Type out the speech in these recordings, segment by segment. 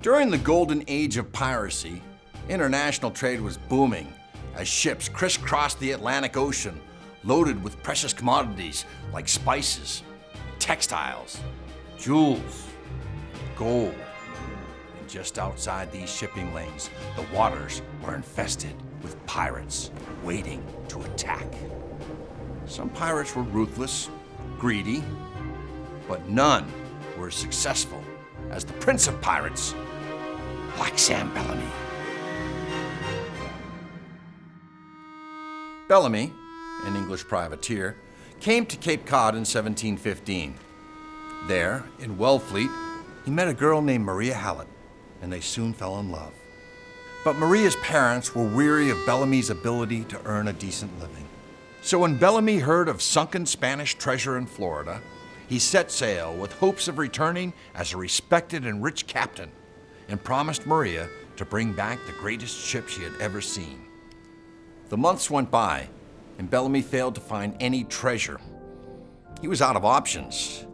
During the golden age of piracy, international trade was booming as ships crisscrossed the Atlantic Ocean, loaded with precious commodities like spices, textiles, jewels, gold. And just outside these shipping lanes, the waters were infested with pirates waiting to attack. Some pirates were ruthless, greedy, but none were as successful as the Prince of Pirates, Black Sam Bellamy. Bellamy, an English privateer, came to Cape Cod in 1715. There, in Wellfleet, he met a girl named Maria Hallet, and they soon fell in love. But Maria's parents were weary of Bellamy's ability to earn a decent living. So when Bellamy heard of sunken Spanish treasure in Florida, he set sail with hopes of returning as a respected and rich captain, and promised Maria to bring back the greatest ship she had ever seen. The months went by, and Bellamy failed to find any treasure. He was out of options,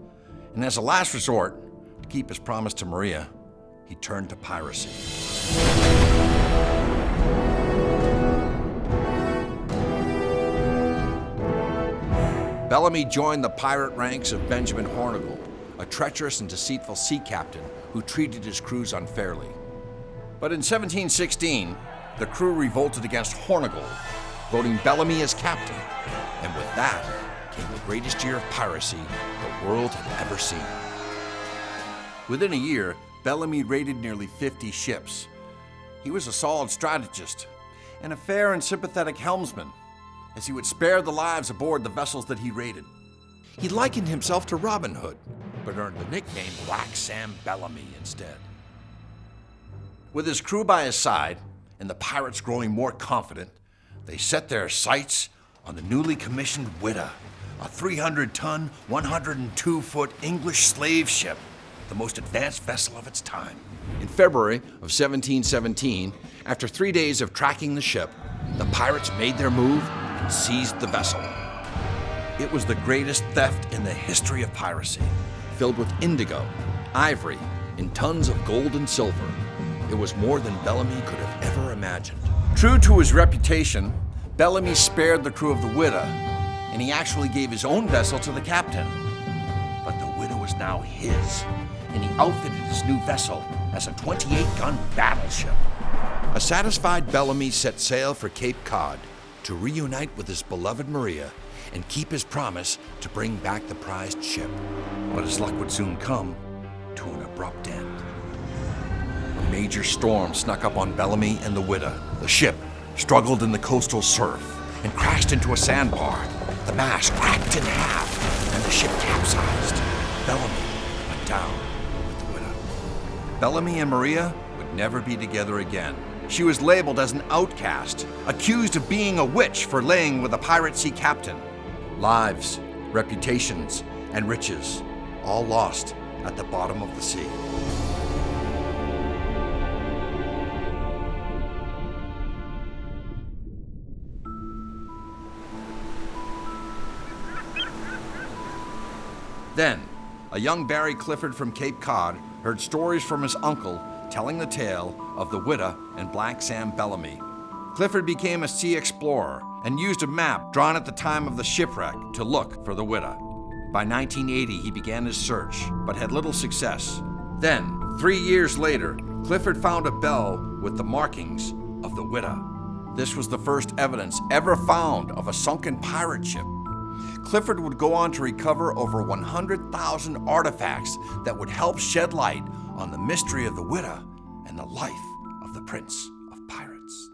and as a last resort, to keep his promise to Maria, he turned to piracy. Bellamy joined the pirate ranks of Benjamin Hornigold, a treacherous and deceitful sea captain who treated his crews unfairly. But in 1716, the crew revolted against Hornigold, voting Bellamy as captain, and with that came the greatest year of piracy the world had ever seen. Within a year, Bellamy raided nearly 50 ships. He was a solid strategist and a fair and sympathetic helmsman, as he would spare the lives aboard the vessels that he raided. He likened himself to Robin Hood, but earned the nickname Black Sam Bellamy instead. With his crew by his side, and the pirates growing more confident, they set their sights on the newly commissioned Witta, a 300-ton, 102-foot English slave ship, the most advanced vessel of its time. In February of 1717, after 3 days of tracking the ship, the pirates made their move and seized the vessel. It was the greatest theft in the history of piracy, filled with indigo, ivory, and tons of gold and silver. It was more than Bellamy could have ever imagined. True to his reputation, Bellamy spared the crew of the Witta, and he actually gave his own vessel to the captain. But the Witta was now his, and he outfitted his new vessel as a 28-gun battleship. A satisfied Bellamy set sail for Cape Cod to reunite with his beloved Maria and keep his promise to bring back the prized ship. But his luck would soon come to an abrupt end. A major storm snuck up on Bellamy and the Witta. The ship struggled in the coastal surf and crashed into a sandbar. The mast cracked in half and the ship capsized. Bellamy went down with the Witta. Bellamy and Maria would never be together again. She was labeled as an outcast, accused of being a witch for laying with a pirate sea captain. Lives, reputations, and riches, all lost at the bottom of the sea. Then, a young Barry Clifford from Cape Cod heard stories from his uncle telling the tale of the Witta and Black Sam Bellamy. Clifford became a sea explorer and used a map drawn at the time of the shipwreck to look for the Witta. By 1980, he began his search, but had little success. Then, 3 years later, Clifford found a bell with the markings of the Witta. This was the first evidence ever found of a sunken pirate ship. Clifford would go on to recover over 100,000 artifacts that would help shed light on the mystery of the Witta and the life of the Prince of Pirates.